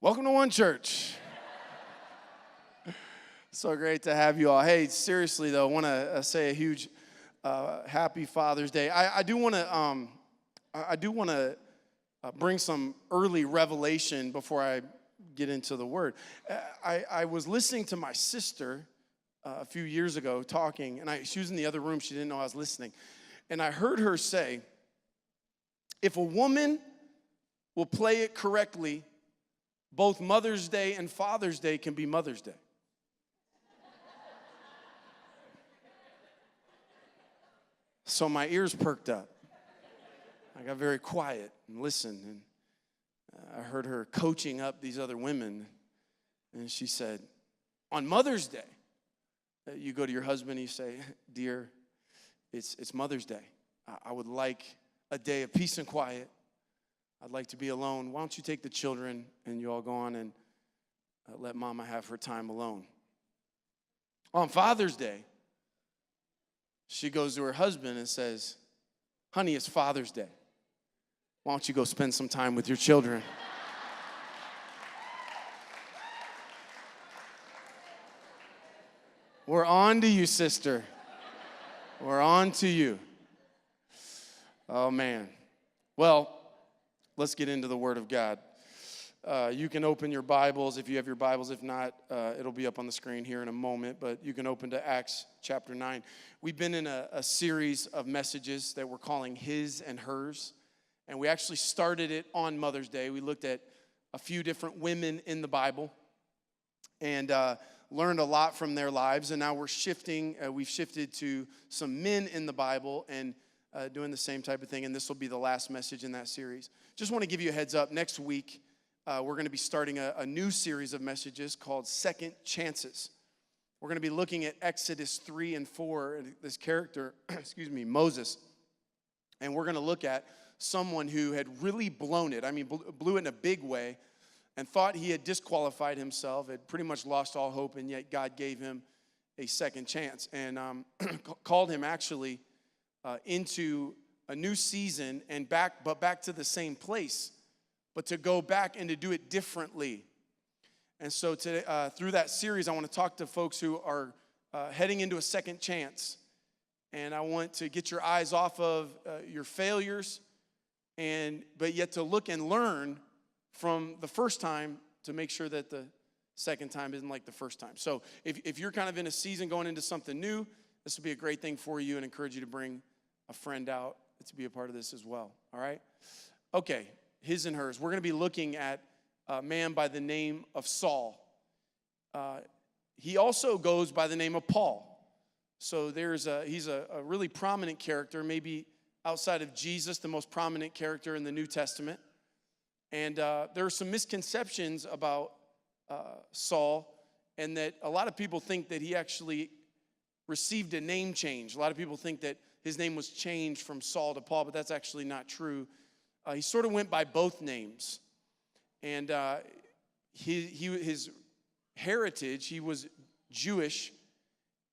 Welcome to One Church. So great to have you all. Hey, seriously though, I want to say a huge happy Father's Day. I do want to bring some early revelation before I get into the Word. I was listening to my sister a few years ago talking, and she was in the other room. She didn't know I was listening, and I heard her say, "If a woman will play it correctly, both Mother's Day and Father's Day can be Mother's Day." So my ears perked up. I got very quiet and listened, and I heard her coaching up these other women, and she said, on Mother's Day, you go to your husband and you say, "Dear, it's Mother's Day. I would like a day of peace and quiet. I'd like to be alone. Why don't you take the children and you all go on and let Mama have her time alone?" On Father's Day, she goes to her husband and says, "Honey, it's Father's Day. Why don't you go spend some time with your children?" We're on to you, sister. We're on to you. Oh, man. Well, let's get into the Word of God. You can open your Bibles if you have your Bibles. If not, it'll be up on the screen here in a moment. But you can open to Acts chapter 9. We've been in a series of messages that we're calling His and Hers. And we actually started it on Mother's Day. We looked at a few different women in the Bible and learned a lot from their lives. And now we've shifted to some men in the Bible and doing the same type of thing. And this will be the last message in that series. Just want to give you a heads up. Next week, we're going to be starting a new series of messages called Second Chances. We're going to be looking at Exodus 3 and 4, this character, Moses. And we're going to look at someone who had really blown it. I mean, blew it in a big way and thought he had disqualified himself, had pretty much lost all hope, and yet God gave him a second chance and called him actually into a new season and back to the same place, but to go back and to do it differently. And so today, through that series, I want to talk to folks who are heading into a second chance. And I want to get your eyes off of your failures, but yet to look and learn from the first time to make sure that the second time isn't like the first time. So if you're kind of in a season going into something new, this will be a great thing for you, and encourage you to bring a friend out to be a part of this as well. All right? Okay. His and hers. We're going to be looking at a man by the name of Saul. He also goes by the name of Paul. So he's a really prominent character, maybe outside of Jesus, the most prominent character in the New Testament. And there are some misconceptions about Saul, and that a lot of people think that he actually received a name change. A lot of people think that his name was changed from Saul to Paul, but that's actually not true. He sort of went by both names. And his heritage, he was Jewish.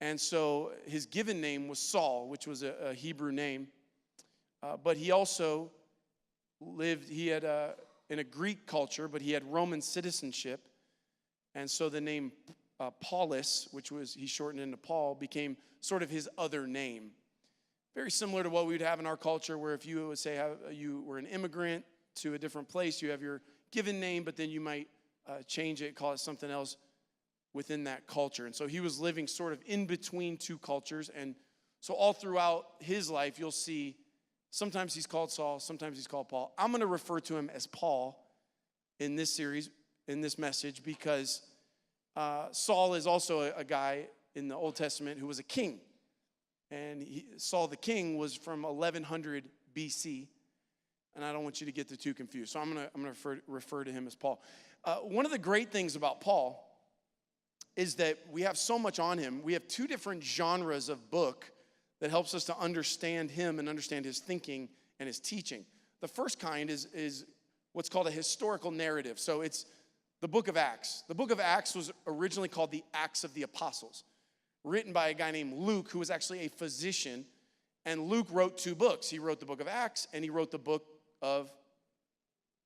And so his given name was Saul, which was a Hebrew name. But he also lived, in a Greek culture, but he had Roman citizenship. And so the name Paulus, which he shortened into Paul, became sort of his other name. Very similar to what we would have in our culture, where if you would say you were an immigrant to a different place, you have your given name, but then you might change it, call it something else within that culture. And so he was living sort of in between two cultures. And so all throughout his life, you'll see sometimes he's called Saul, sometimes he's called Paul. I'm going to refer to him as Paul in this series, in this message, because Saul is also a guy in the Old Testament who was a king. And Saul the king was from 1100 BC. And I don't want you to get too confused. So I'm going to refer to him as Paul. One of the great things about Paul is that we have so much on him. We have two different genres of book that helps us to understand him and understand his thinking and his teaching. The first kind is what's called a historical narrative. So it's the book of Acts. The book of Acts was originally called the Acts of the Apostles, written by a guy named Luke, who was actually a physician. And Luke wrote two books. He wrote the book of Acts, and he wrote the book of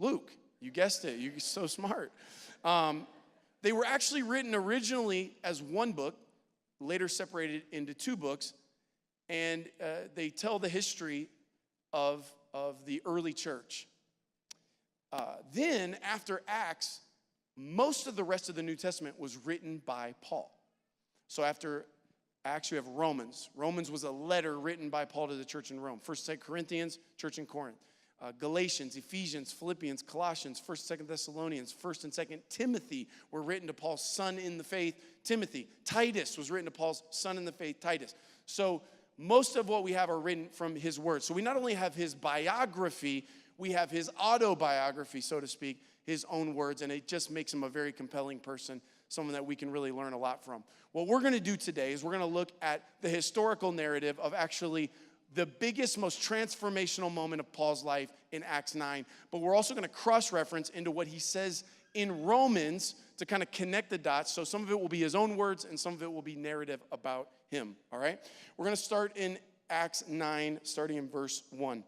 Luke. You guessed it. You're so smart. They were actually written originally as one book, later separated into two books, and they tell the history of the early church. Then, after Acts, most of the rest of the New Testament was written by Paul. So after Acts, you have Romans. Romans was a letter written by Paul to the church in Rome. 1st, 2nd Corinthians, church in Corinth. Galatians, Ephesians, Philippians, Colossians, 1st, 2nd Thessalonians, 1st and 2nd Timothy were written to Paul's son in the faith, Timothy. Titus was written to Paul's son in the faith, Titus. So most of what we have are written from his words. So we not only have his biography, we have his autobiography, so to speak, his own words, and it just makes him a very compelling person, someone that we can really learn a lot from. What we're going to do today is we're going to look at the historical narrative of actually the biggest, most transformational moment of Paul's life in Acts 9. But we're also going to cross-reference into what he says in Romans to kind of connect the dots. So some of it will be his own words and some of it will be narrative about him, all right? We're going to start in Acts 9, starting in verse 1.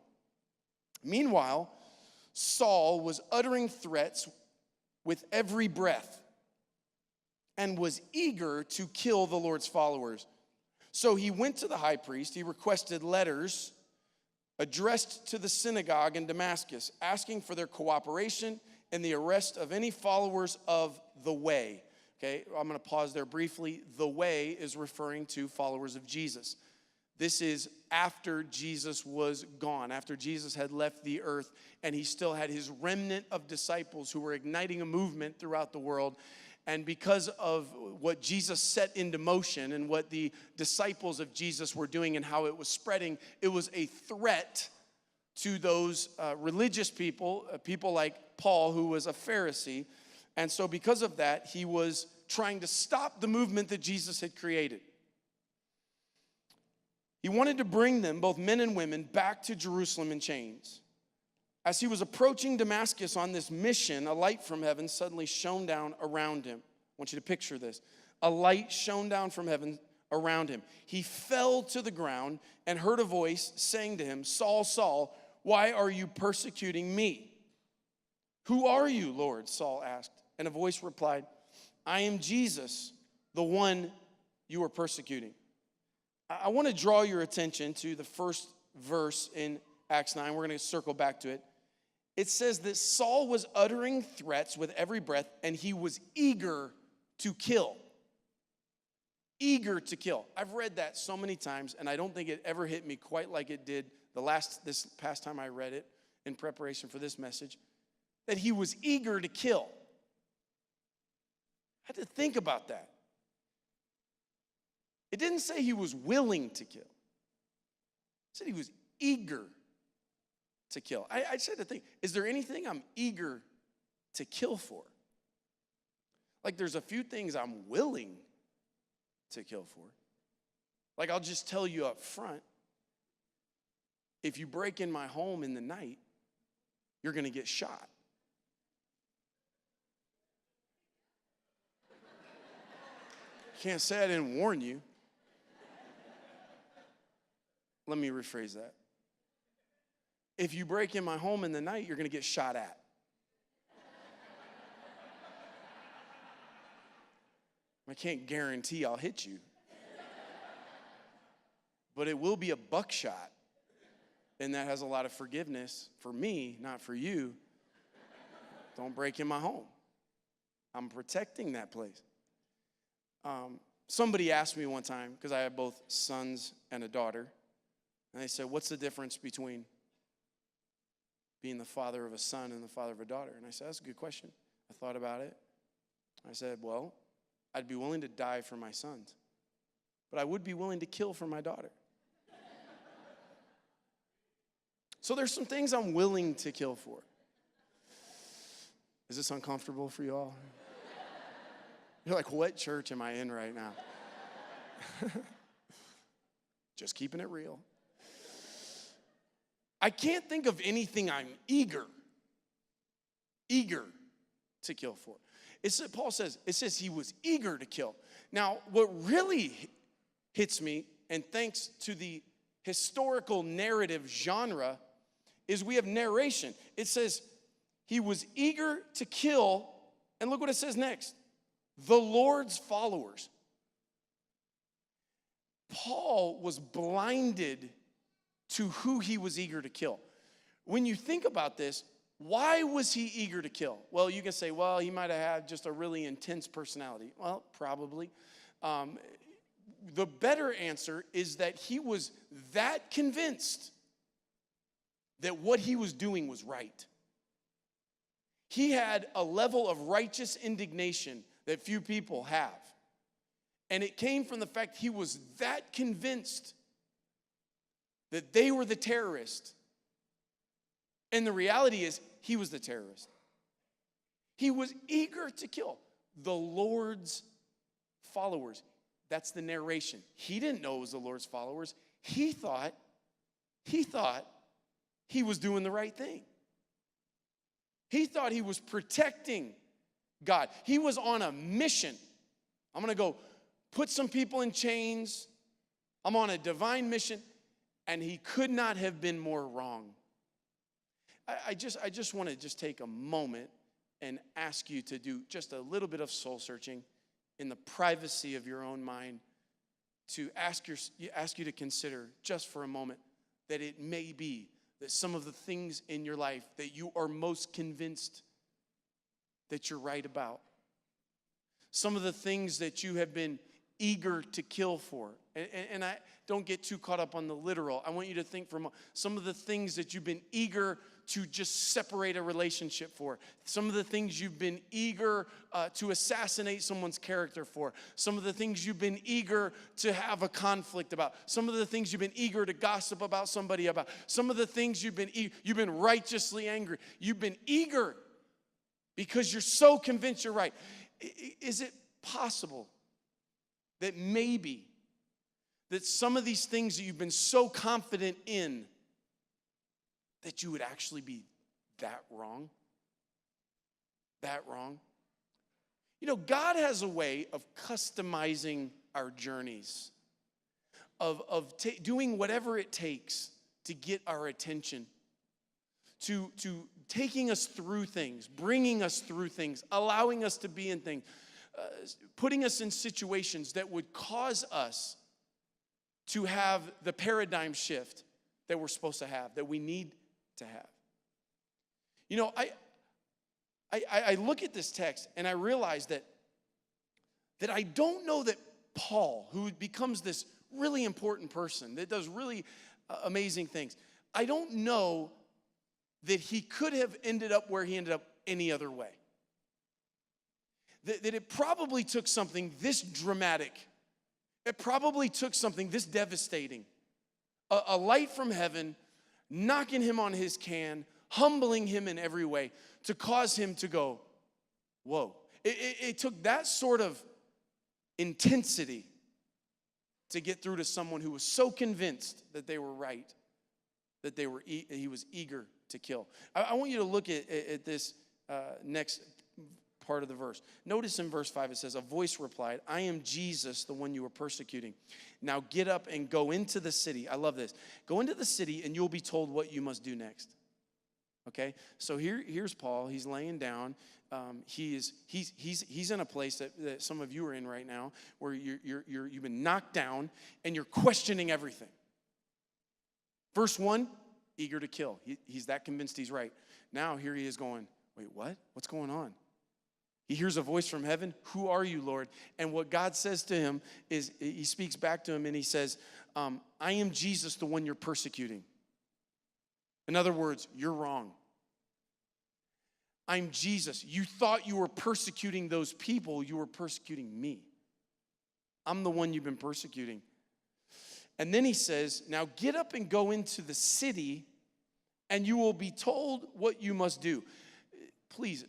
Meanwhile, Saul was uttering threats with every breath and was eager to kill the Lord's followers. So he went to the high priest. He requested letters addressed to the synagogue in Damascus, asking for their cooperation in the arrest of any followers of the way. Okay, I'm going to pause there briefly. The way is referring to followers of Jesus. This is after Jesus was gone, after Jesus had left the earth, and he still had his remnant of disciples who were igniting a movement throughout the world. And because of what Jesus set into motion and what the disciples of Jesus were doing and how it was spreading, it was a threat to those religious people, people like Paul, who was a Pharisee. And so because of that, he was trying to stop the movement that Jesus had created. He wanted to bring them, both men and women, back to Jerusalem in chains. As he was approaching Damascus on this mission, a light from heaven suddenly shone down around him. I want you to picture this. A light shone down from heaven around him. He fell to the ground and heard a voice saying to him, "Saul, Saul, why are you persecuting me?" "Who are you, Lord?" Saul asked. And a voice replied, "I am Jesus, the one you are persecuting." I want to draw your attention to the first verse in Acts 9. We're going to circle back to it. It says that Saul was uttering threats with every breath, and he was eager to kill. Eager to kill. I've read that so many times, and I don't think it ever hit me quite like it did this past time I read it in preparation for this message, that he was eager to kill. I had to think about that. It didn't say he was willing to kill. It said he was eager to kill. I just had to think, is there anything I'm eager to kill for? Like there's a few things I'm willing to kill for. Like I'll just tell you up front, if you break in my home in the night, you're going to get shot. Can't say I didn't warn you. Let me rephrase that. If you break in my home in the night, you're going to get shot at. I can't guarantee I'll hit you. But it will be a buckshot. And that has a lot of forgiveness for me, not for you. Don't break in my home. I'm protecting that place. Somebody asked me one time, because I have both sons and a daughter, and they said, "What's the difference between being the father of a son and the father of a daughter?" And I said, "That's a good question." I thought about it. I said, "Well, I'd be willing to die for my sons, but I would be willing to kill for my daughter." So there's some things I'm willing to kill for. Is this uncomfortable for you all? You're like, what church am I in right now? Just keeping it real. I can't think of anything I'm eager to kill for. Paul says, it says he was eager to kill. Now, what really hits me, and thanks to the historical narrative genre, is we have narration. It says he was eager to kill And look what it says next. The Lord's followers. Paul was blinded to who he was eager to kill. When you think about this, why was he eager to kill? Well, you can say, well, he might have had just a really intense personality. Well, probably. The better answer is that he was that convinced that what he was doing was right. He had a level of righteous indignation that few people have. And it came from the fact he was that convinced that they were the terrorist. And the reality is, he was the terrorist. He was eager to kill the Lord's followers. That's the narration. He didn't know it was the Lord's followers. He thought he was doing the right thing. He thought he was protecting God. He was on a mission. I'm going to go put some people in chains. I'm on a divine mission. And he could not have been more wrong. I just want to just take a moment and ask you to do just a little bit of soul searching in the privacy of your own mind, to ask you to consider just for a moment that it may be that some of the things in your life that you are most convinced that you're right about, some of the things that you have been eager to kill for. And I don't get too caught up on the literal. I want you to think from some of the things that you've been eager to just separate a relationship for. Some of the things you've been eager to assassinate someone's character for. Some of the things you've been eager to have a conflict about. Some of the things you've been eager to gossip about somebody about. Some of the things you've been righteously angry. You've been eager because you're so convinced you're right. Is it possible that maybe that some of these things that you've been so confident in, that you would actually be that wrong? That wrong? You know, God has a way of customizing our journeys, of doing whatever it takes to get our attention, to taking us through things, bringing us through things, allowing us to be in things, putting us in situations that would cause us to have the paradigm shift that we're supposed to have, that we need to have. You know, I look at this text and I realize that I don't know that Paul, who becomes this really important person that does really amazing things, I don't know that he could have ended up where he ended up any other way. That it probably took something this dramatic. It probably took something this devastating. A light from heaven knocking him on his can, humbling him in every way to cause him to go, whoa. It took that sort of intensity to get through to someone who was so convinced that they were right, that he was eager to kill. I want you to look at this next part of the verse. Notice in verse 5 it says, a voice replied, I am Jesus, the one you were persecuting. Now get up and go into the city. I love this. Go into the city and you'll be told what you must do next. Okay? So here's Paul. He's laying down. He's in a place that some of you are in right now where you've been knocked down and you're questioning everything. Verse 1, eager to kill. He's that convinced he's right. Now here he is going, wait, what? What's going on? He hears a voice from heaven. Who are you, Lord? And what God says to him is, he speaks back to him and he says, I am Jesus, the one you're persecuting. In other words, you're wrong. I'm Jesus. You thought you were persecuting those people. You were persecuting me. I'm the one you've been persecuting. And then he says, now get up and go into the city and you will be told what you must do. Please,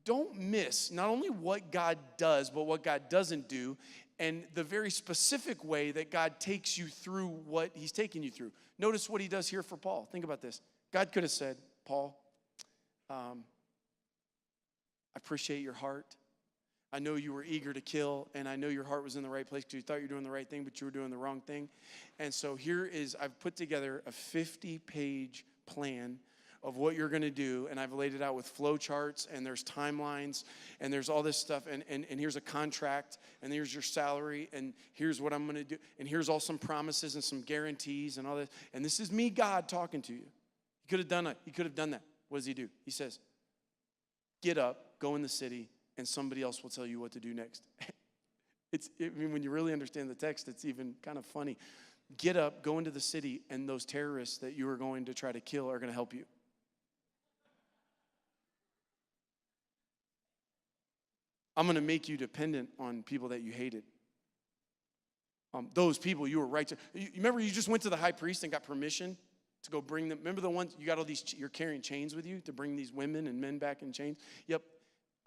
don't miss not only what God does, but what God doesn't do, and the very specific way that God takes you through what he's taking you through. Notice what he does here for Paul. Think about this. God could have said, Paul, I appreciate your heart. I know you were eager to kill, and I know your heart was in the right place because you thought you were doing the right thing, but you were doing the wrong thing. And so I've put together a 50-page plan of what you're going to do, and I've laid it out with flow charts, and there's timelines, and there's all this stuff, and here's a contract, and here's your salary, and here's what I'm going to do, and here's all some promises and some guarantees and all this. And this is me, God, talking to you. He could have done it. He could have done that. What does he do? He says, get up, go in the city, and somebody else will tell you what to do next. When you really understand the text, it's even kind of funny. Get up, go into the city, and those terrorists that you are going to try to kill are going to help you. I'm going to make you dependent on people that you hated. Those people you were right to. You remember you just went to the high priest and got permission to go bring them. Remember the ones, you got all these, you're carrying chains with you to bring these women and men back in chains? Yep.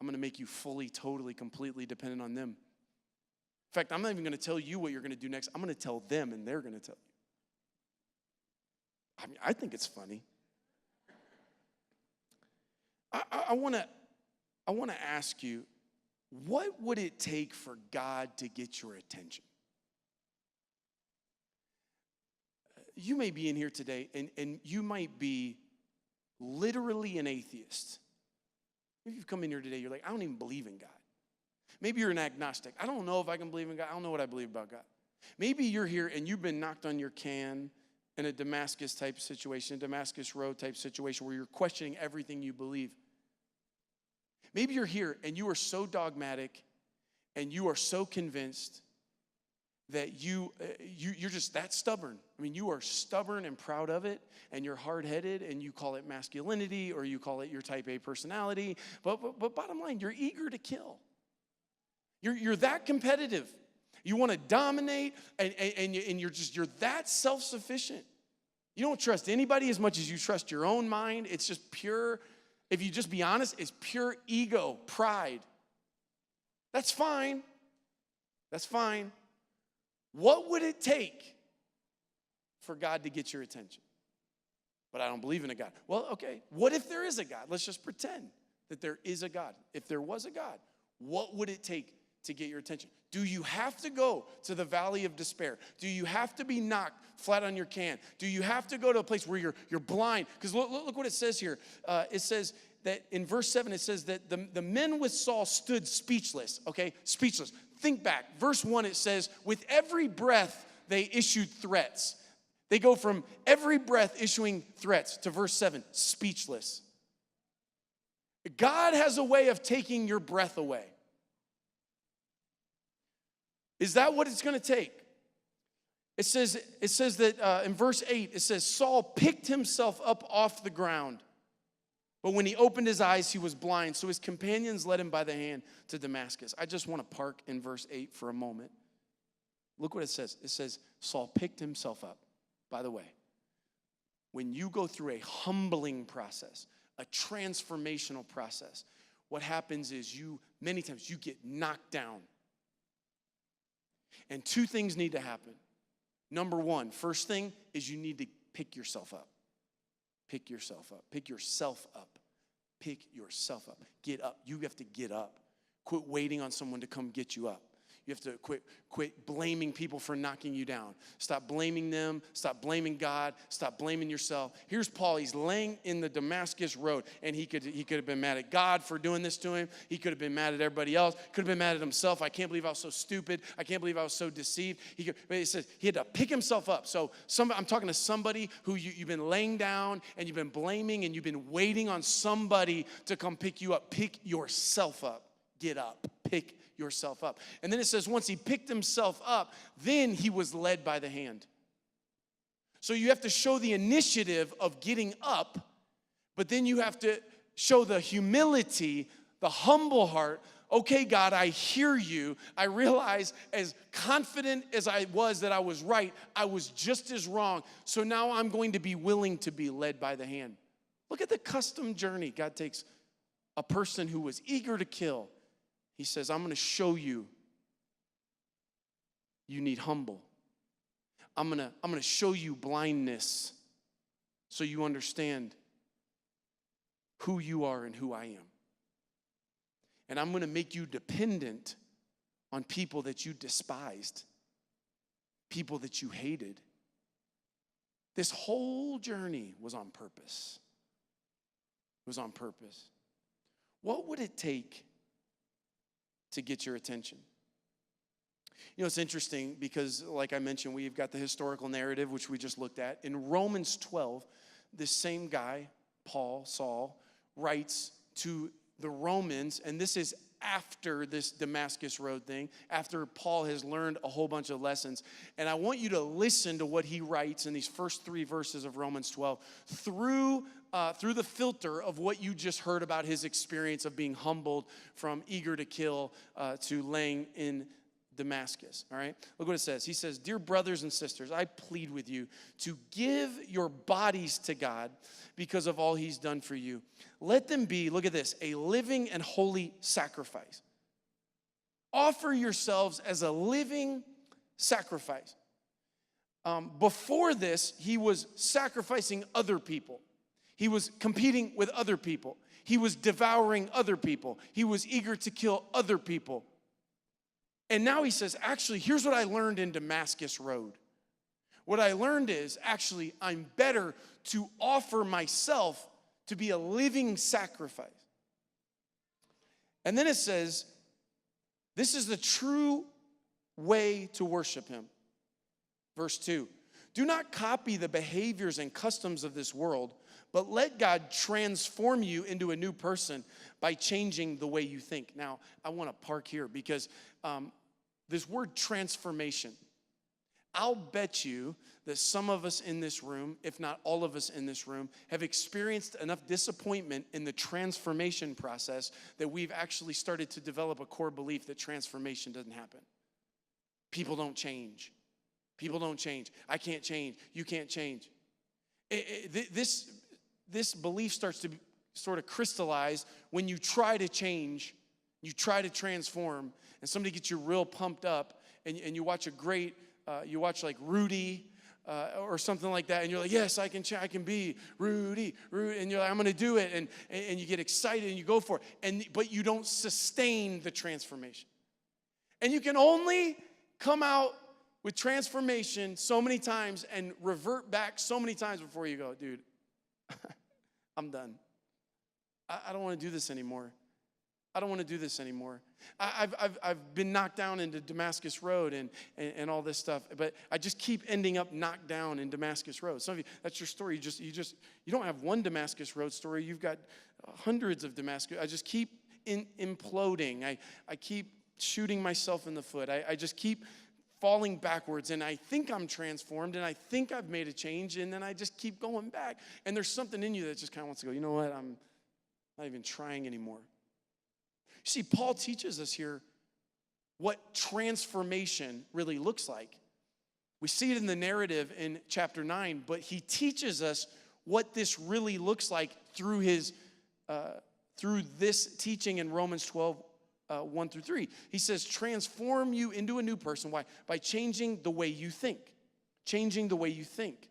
I'm going to make you fully, totally, completely dependent on them. In fact, I'm not even going to tell you what you're going to do next. I'm going to tell them, and they're going to tell you. I mean, I think it's funny. I want to ask you, what would it take for God to get your attention? You may be in here today, and you might be literally an atheist. Maybe you've come in here today, you're like, I don't even believe in God. Maybe you're an agnostic. I don't know if I can believe in God. I don't know what I believe about God. Maybe you're here and you've been knocked on your can in a Damascus type situation, a Damascus Road type situation where you're questioning everything you believe. Maybe you're here and you are so dogmatic and you are so convinced that you're just that stubborn. I mean, you are stubborn and proud of it, and you're hard-headed, and you call it masculinity, or you call it your type A personality. But bottom line, you're eager to kill. You're that competitive. You want to dominate, and you're that self-sufficient. You don't trust anybody as much as you trust your own mind. It's just pure, if you just be honest, it's pure ego, pride. That's fine. That's fine. What would it take for God to get your attention? But I don't believe in a God. Well, okay, what if there is a God? Let's just pretend that there is a God. If there was a God, what would it take to get your attention? Do you have to go to the valley of despair? Do you have to be knocked flat on your can? Do you have to go to a place where you're blind? Because look what it says here. It says that in verse 7, it says that the men with Saul stood speechless, okay? Speechless. Think back. Verse 1, it says, with every breath they issued threats. They go from every breath issuing threats to verse 7, speechless. God has a way of taking your breath away. Is that what it's going to take? It says that in verse 8, it says, Saul picked himself up off the ground. But when he opened his eyes, he was blind. So his companions led him by the hand to Damascus. I just want to park in verse 8 for a moment. Look what it says. It says, Saul picked himself up. By the way, when you go through a humbling process, a transformational process, what happens is many times you get knocked down. And two things need to happen. Number one, first thing is you need to pick yourself up. Pick yourself up. Pick yourself up. Pick yourself up. Get up. You have to get up. Quit waiting on someone to come get you up. You have to quit blaming people for knocking you down. Stop blaming them. Stop blaming God. Stop blaming yourself. Here's Paul. He's laying in the Damascus Road, and he could have been mad at God for doing this to him. He could have been mad at everybody else. Could have been mad at himself. I can't believe I was so stupid. I can't believe I was so deceived. But it says he had to pick himself up. So I'm talking to somebody who you've been laying down, and you've been blaming, and you've been waiting on somebody to come pick you up. Pick yourself up. Get up. Pick yourself up. And then it says once he picked himself up, then he was led by the hand. So you have to show the initiative of getting up, but then you have to show the humility, the humble heart. Okay, God, I hear you. I realize as confident as I was that I was right, I was just as wrong. So now I'm going to be willing to be led by the hand. Look at the custom journey. God takes a person who was eager to kill. He says, I'm going to show you need humble. I'm going to show you blindness so you understand who you are and who I am. And I'm going to make you dependent on people that you despised, people that you hated. This whole journey was on purpose. It was on purpose. What would it take to get your attention? You know, it's interesting because, like I mentioned, we've got the historical narrative, which we just looked at. In Romans 12, this same guy, Saul, writes to the Romans, and this is after this Damascus Road thing, after Paul has learned a whole bunch of lessons. And I want you to listen to what he writes in these first 3 verses of Romans 12 through the filter of what you just heard about his experience of being humbled from eager to kill to laying in Damascus. All right, look what it says. He says, "Dear brothers and sisters, I plead with you to give your bodies to God because of all he's done for you. Let them be," look at this, "a living and holy sacrifice. Offer yourselves as a living sacrifice." Before this, he was sacrificing other people. He was competing with other people. He was devouring other people. He was eager to kill other people. And now he says, actually, here's what I learned in Damascus Road. What I learned is, actually, I'm better to offer myself to be a living sacrifice. And then it says, this is the true way to worship him. Verse 2, "Do not copy the behaviors and customs of this world, but let God transform you into a new person by changing the way you think." Now, I want to park here because this word transformation, I'll bet you that some of us in this room, if not all of us in this room, have experienced enough disappointment in the transformation process that we've actually started to develop a core belief that transformation doesn't happen. People don't change. People don't change. I can't change. You can't change. This belief starts to sort of crystallize when you try to change, you try to transform, and somebody gets you real pumped up, and you watch you watch like Rudy or something like that, and you're like, yes, I can be Rudy, and you're like, I'm going to do it, and you get excited and you go for it, but you don't sustain the transformation. And you can only come out with transformation so many times and revert back so many times before you go, dude, I'm done. I don't want to do this anymore. I don't want to do this anymore. I've been knocked down into Damascus Road and all this stuff, but I just keep ending up knocked down in Damascus Road. Some of you, that's your story. You don't have one Damascus Road story. You've got hundreds of Damascus. I just keep imploding. I keep shooting myself in the foot. I just keep falling backwards, and I think I'm transformed, and I think I've made a change, and then I just keep going back. And there's something in you that just kind of wants to go, you know what, I'm not even trying anymore. You see, Paul teaches us here what transformation really looks like. We see it in the narrative in chapter 9, but he teaches us what this really looks like through this teaching in Romans 12, 1 through 3. He says, transform you into a new person. Why? By changing the way you think. Changing the way you think.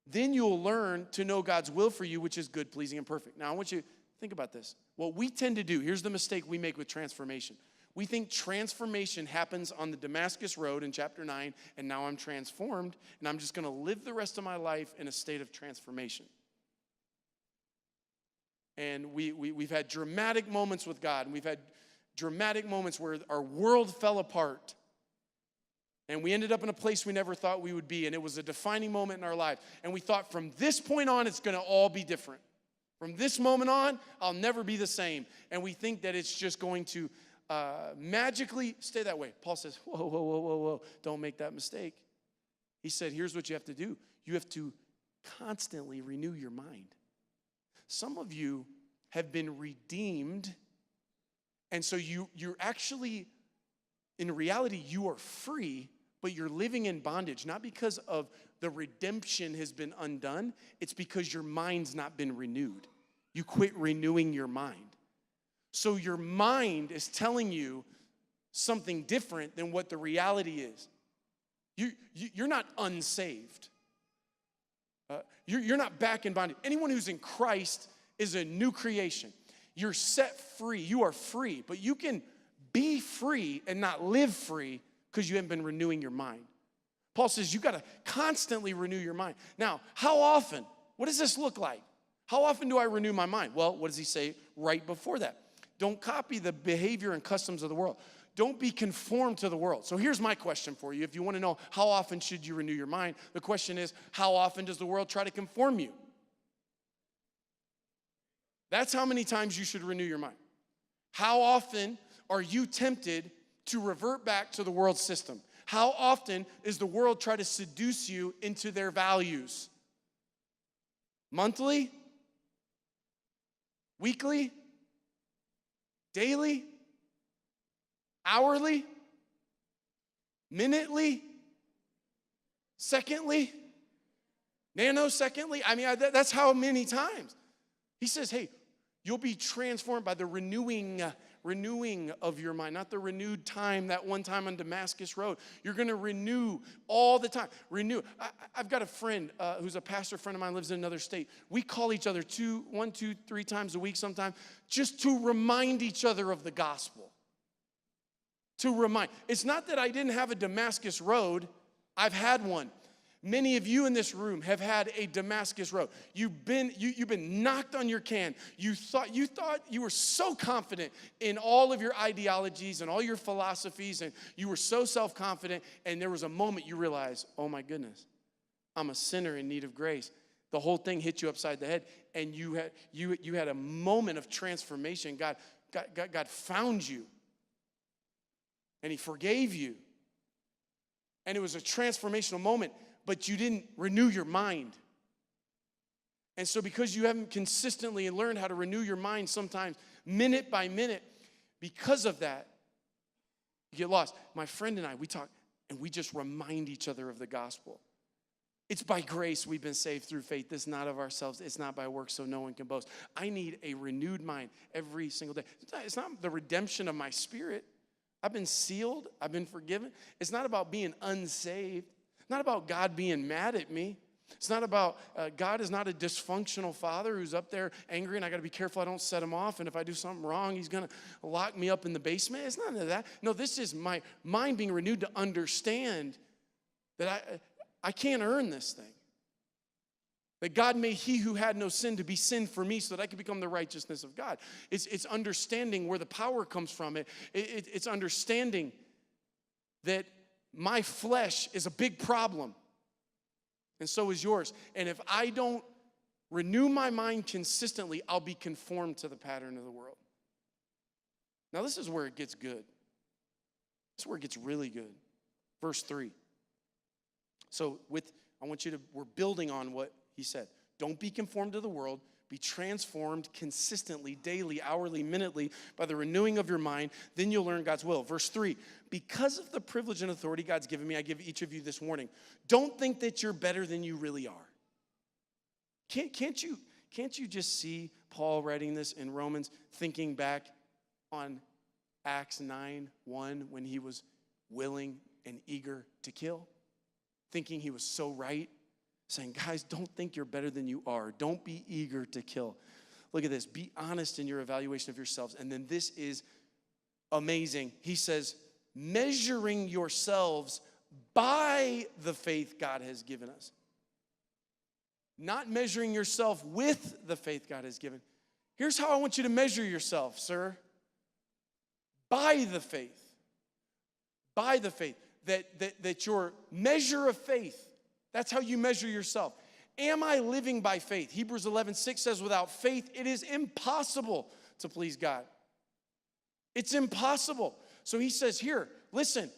Then you'll learn to know God's will for you, which is good, pleasing, and perfect. Now, I want you to think about this. What we tend to do, here's the mistake we make with transformation. We think transformation happens on the Damascus Road in chapter 9, and now I'm transformed, and I'm just going to live the rest of my life in a state of transformation. And we've had dramatic moments with God, and we've had dramatic moments where our world fell apart, and we ended up in a place we never thought we would be, and it was a defining moment in our life. And we thought from this point on, it's going to all be different. From this moment on, I'll never be the same. And we think that it's just going to magically stay that way. Paul says, whoa, don't make that mistake. He said, here's what you have to do. You have to constantly renew your mind. Some of you have been redeemed, and so you're actually, in reality, you are free, but you're living in bondage, not because of the redemption has been undone. It's because your mind's not been renewed. You quit renewing your mind. So your mind is telling you something different than what the reality is. You're not unsaved. You're not back in bondage. Anyone who's in Christ is a new creation. You're set free. You are free, but you can be free and not live free because you haven't been renewing your mind. Paul says you got to constantly renew your mind. Now, how often? What does this look like? How often do I renew my mind? Well, what does he say right before that? Don't copy the behavior and customs of the world. Don't be conformed to the world. So here's my question for you. If you want to know how often should you renew your mind, the question is, how often does the world try to conform you? That's how many times you should renew your mind. How often are you tempted to revert back to the world system? How often is the world try to seduce you into their values? Monthly? Weekly? Daily? Hourly? Minutely? Secondly? Nanosecondly? I mean, that's how many times. He says, hey, you'll be transformed by the renewing of your mind, not the renewed time, that one time on Damascus Road. You're going to renew all the time. Renew. I've got a friend who's a pastor friend of mine, lives in another state. We call each other 1, 2, 3 times a week sometimes, just to remind each other of the gospel. To remind. It's not that I didn't have a Damascus Road. I've had one. Many of you in this room have had a Damascus Road. You've been knocked on your can. You thought you were so confident in all of your ideologies and all your philosophies, and you were so self-confident, and there was a moment you realized, oh my goodness, I'm a sinner in need of grace. The whole thing hit you upside the head, and you had a moment of transformation. God found you, and he forgave you. And it was a transformational moment. But you didn't renew your mind. And so because you haven't consistently learned how to renew your mind sometimes minute by minute, because of that, you get lost. My friend and I, we talk, and we just remind each other of the gospel. It's by grace we've been saved through faith. This is not of ourselves. It's not by works, so no one can boast. I need a renewed mind every single day. It's not the redemption of my spirit. I've been sealed. I've been forgiven. It's not about being unsaved. Not about God being mad at me. It's not about, God is not a dysfunctional father who's up there angry and I got to be careful I don't set him off. And if I do something wrong, he's going to lock me up in the basement. It's none of that. No, this is my mind being renewed to understand that I can't earn this thing. That God made he who had no sin to be sin for me so that I could become the righteousness of God. It's understanding where the power comes from. It's understanding that my flesh is a big problem, and so is yours. And if I don't renew my mind consistently, I'll be conformed to the pattern of the world. Now, this is where it gets good. This is where it gets really good. Verse 3. So we're building on what he said. Don't be conformed to the world. Be transformed consistently, daily, hourly, minutely, by the renewing of your mind. Then you'll learn God's will. Verse 3, because of the privilege and authority God's given me, I give each of you this warning. Don't think that you're better than you really are. Can't you just see Paul writing this in Romans, thinking back on Acts 9:1 when he was willing and eager to kill? Thinking he was so right? Saying, guys, don't think you're better than you are. Don't be eager to kill. Look at this. Be honest in your evaluation of yourselves. And then this is amazing. He says, measuring yourselves by the faith God has given us. Not measuring yourself with the faith God has given. Here's how I want you to measure yourself, sir. By the faith. By the faith. That your measure of faith, that's how you measure yourself. Am I living by faith? Hebrews 11:6 says, without faith, it is impossible to please God. It's impossible. So he says here, listen,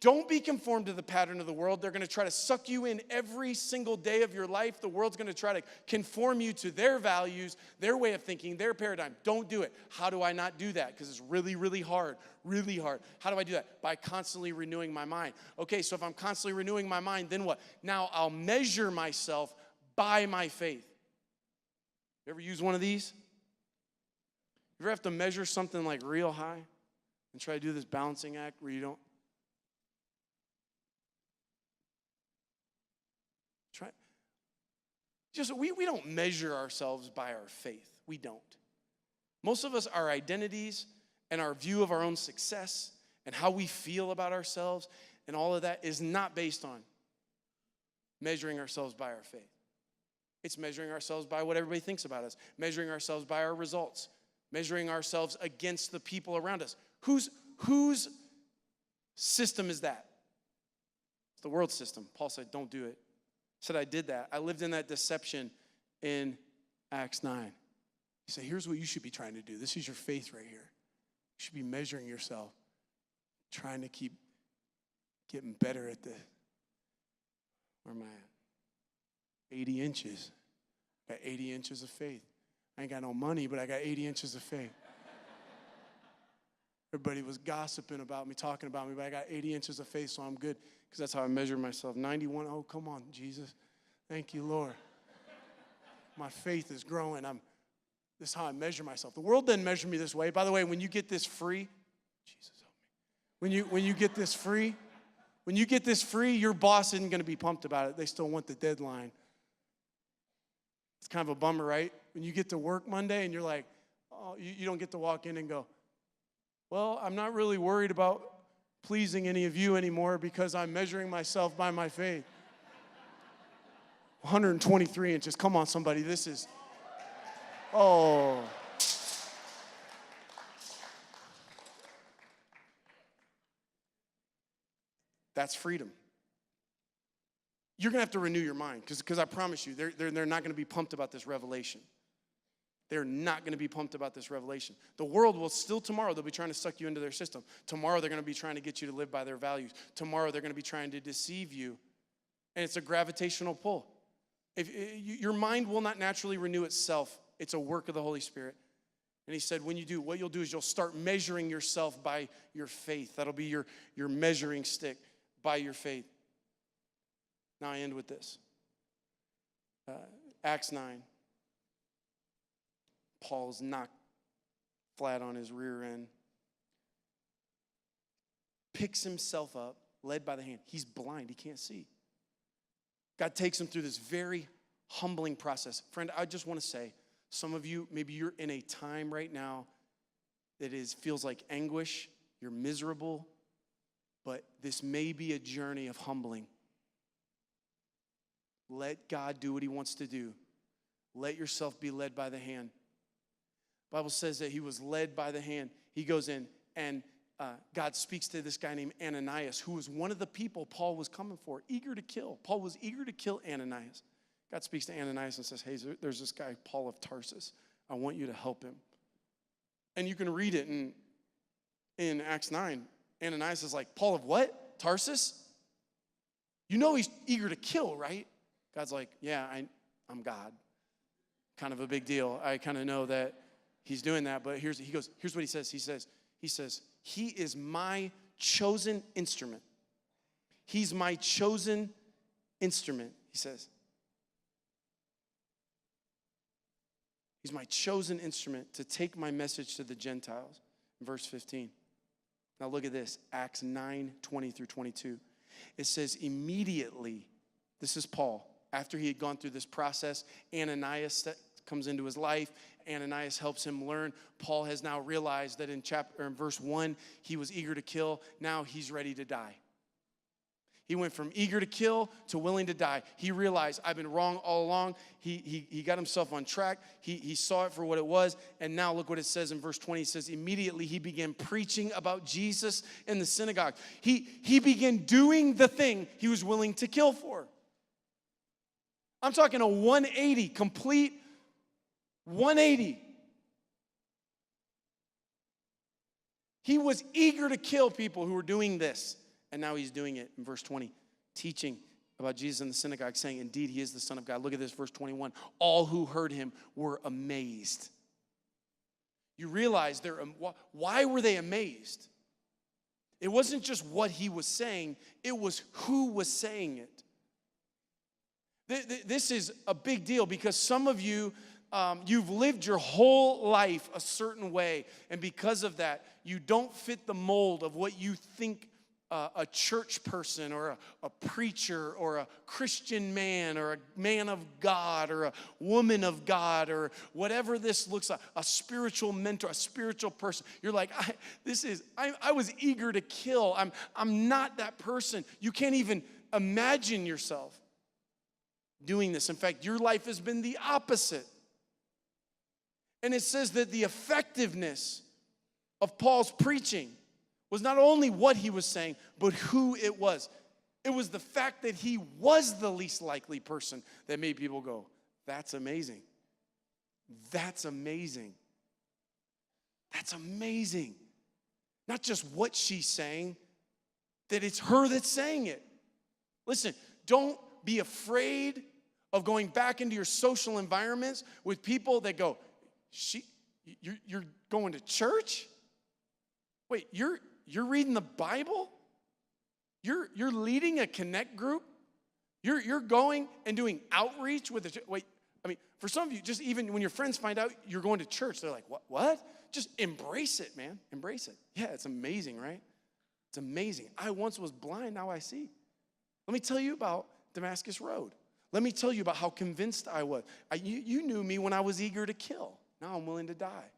don't be conformed to the pattern of the world. They're going to try to suck you in every single day of your life. The world's going to try to conform you to their values, their way of thinking, their paradigm. Don't do it. How do I not do that? Because it's really, really hard. Really hard. How do I do that? By constantly renewing my mind. Okay, so if I'm constantly renewing my mind, then what? Now I'll measure myself by my faith. You ever use one of these? You ever have to measure something like real high and try to do this balancing act where you don't? We don't measure ourselves by our faith. We don't. Most of us, our identities and our view of our own success and how we feel about ourselves and all of that is not based on measuring ourselves by our faith. It's measuring ourselves by what everybody thinks about us, measuring ourselves by our results, measuring ourselves against the people around us. Whose system is that? It's the world system. Paul said, don't do it. He said, I did that. I lived in that deception in Acts 9. He said, here's what you should be trying to do. This is your faith right here. You should be measuring yourself, trying to keep getting better at where am I at? 80 inches. Got 80 inches of faith. I ain't got no money, but I got 80 inches of faith. Everybody was gossiping about me, talking about me, but I got 80 inches of faith, so I'm good, because that's how I measure myself. 91, oh, come on, Jesus. Thank you, Lord. My faith is growing. This is how I measure myself. The world doesn't measure me this way. By the way, when you get this free, Jesus help me. When you get this free, your boss isn't going to be pumped about it. They still want the deadline. It's kind of a bummer, right? When you get to work Monday and you're like, oh, you don't get to walk in and go, well, I'm not really worried about pleasing any of you anymore because I'm measuring myself by my faith. 123 inches. Come on, somebody. This is, oh. That's freedom. You're going to have to renew your mind because I promise you, they're not going to be pumped about this revelation. They're not going to be pumped about this revelation. The world will still tomorrow, they'll be trying to suck you into their system. Tomorrow, they're going to be trying to get you to live by their values. Tomorrow, they're going to be trying to deceive you. And it's a gravitational pull. Your mind will not naturally renew itself. It's a work of the Holy Spirit. And he said, when you do, what you'll do is you'll start measuring yourself by your faith. That'll be your measuring stick, by your faith. Now I end with this. Acts 9. Paul's knocked flat on his rear end. Picks himself up, led by the hand. He's blind. He can't see. God takes him through this very humbling process. Friend, I just want to say, some of you, maybe you're in a time right now that feels like anguish. You're miserable. But this may be a journey of humbling. Let God do what he wants to do. Let yourself be led by the hand. The Bible says that he was led by the hand. He goes in and God speaks to this guy named Ananias, who was one of the people Paul was coming for, eager to kill. Paul was eager to kill Ananias. God speaks to Ananias and says, hey, there's this guy, Paul of Tarsus. I want you to help him. And you can read it in Acts 9. Ananias is like, Paul of what? Tarsus? You know he's eager to kill, right? God's like, yeah, I'm God. Kind of a big deal. I kind of know that he's doing that, but here's what he says. He says, he is my chosen instrument. He's my chosen instrument, he says. He's my chosen instrument to take my message to the Gentiles. In verse 15. Now look at this, Acts 9, 20 through 22. It says, immediately, this is Paul, after he had gone through this process, Ananias comes into his life. Ananias helps him learn. Paul has now realized that in verse 1, he was eager to kill. Now he's ready to die. He went from eager to kill to willing to die. He realized, I've been wrong all along. He got himself on track. He saw it for what it was. And now look what it says in verse 20. It says, immediately he began preaching about Jesus in the synagogue. He began doing the thing he was willing to kill for. I'm talking a 180, complete 180. He was eager to kill people who were doing this. And now he's doing it in verse 20, teaching about Jesus in the synagogue, saying, indeed, he is the Son of God. Look at this, verse 21. All who heard him were amazed. You realize why were they amazed? It wasn't just what he was saying, it was who was saying it. This is a big deal because some of you, you've lived your whole life a certain way, and because of that, you don't fit the mold of what you think a church person or a preacher or a Christian man or a man of God or a woman of God or whatever this looks like, a spiritual mentor, a spiritual person. You're like, I was eager to kill. I'm not that person. You can't even imagine yourself. doing this. In fact, your life has been the opposite. And it says that the effectiveness of Paul's preaching was not only what he was saying, but who it was. It was the fact that he was the least likely person that made people go, that's amazing. That's amazing. That's amazing. Not just what she's saying, that it's her that's saying it. Listen, don't be afraid of going back into your social environments with people that go, you're going to church? Wait, you're reading the Bible? You're leading a connect group? You're going and doing outreach with for some of you, just even when your friends find out you're going to church, they're like, what? Just embrace it, man. Embrace it. Yeah, it's amazing, right? It's amazing. I once was blind, now I see. Let me tell you about Damascus Road. Let me tell you about how convinced I was. You knew me when I was eager to kill. Now I'm willing to die.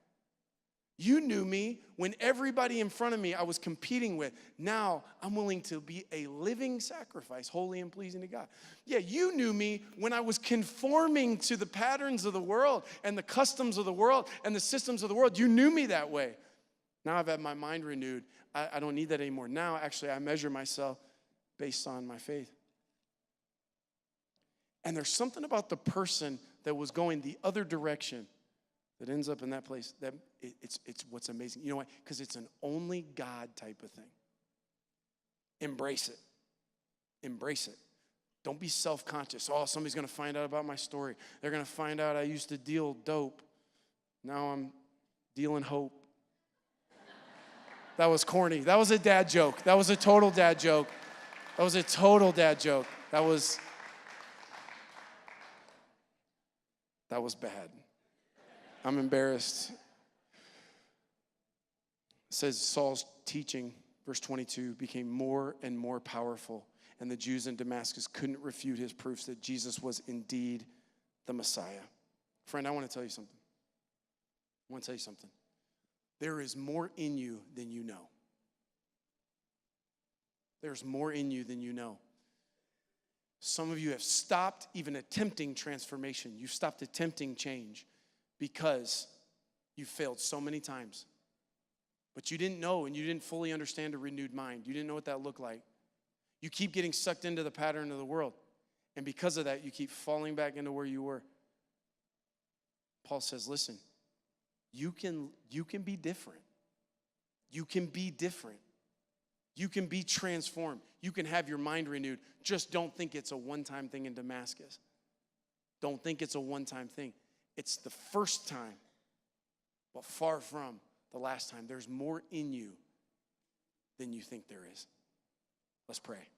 You knew me when everybody in front of me I was competing with. Now I'm willing to be a living sacrifice, holy and pleasing to God. Yeah, you knew me when I was conforming to the patterns of the world and the customs of the world and the systems of the world. You knew me that way. Now I've had my mind renewed. I don't need that anymore. Now, actually, I measure myself based on my faith. And there's something about the person that was going the other direction that ends up in that place, that it's what's amazing. You know why? Because it's an only God type of thing. Embrace it. Embrace it. Don't be self-conscious. Oh, somebody's going to find out about my story. They're going to find out I used to deal dope. Now I'm dealing hope. That was corny. That was a dad joke. That was a total dad joke. That was a total dad joke. That was bad. I'm embarrassed. It says Saul's teaching, verse 22, became more and more powerful, and the Jews in Damascus couldn't refute his proofs that Jesus was indeed the Messiah. Friend, I want to tell you something. There is more in you than you know. There's more in you than you know. Some of you have stopped even attempting transformation. You've stopped attempting change because you failed so many times. But you didn't know and you didn't fully understand a renewed mind. You didn't know what that looked like. You keep getting sucked into the pattern of the world. And because of that, you keep falling back into where you were. Paul says, listen, you can be different. You can be different. You can be transformed. You can have your mind renewed. Just don't think it's a one-time thing in Damascus. Don't think it's a one-time thing. It's the first time, but far from the last time. There's more in you than you think there is. Let's pray.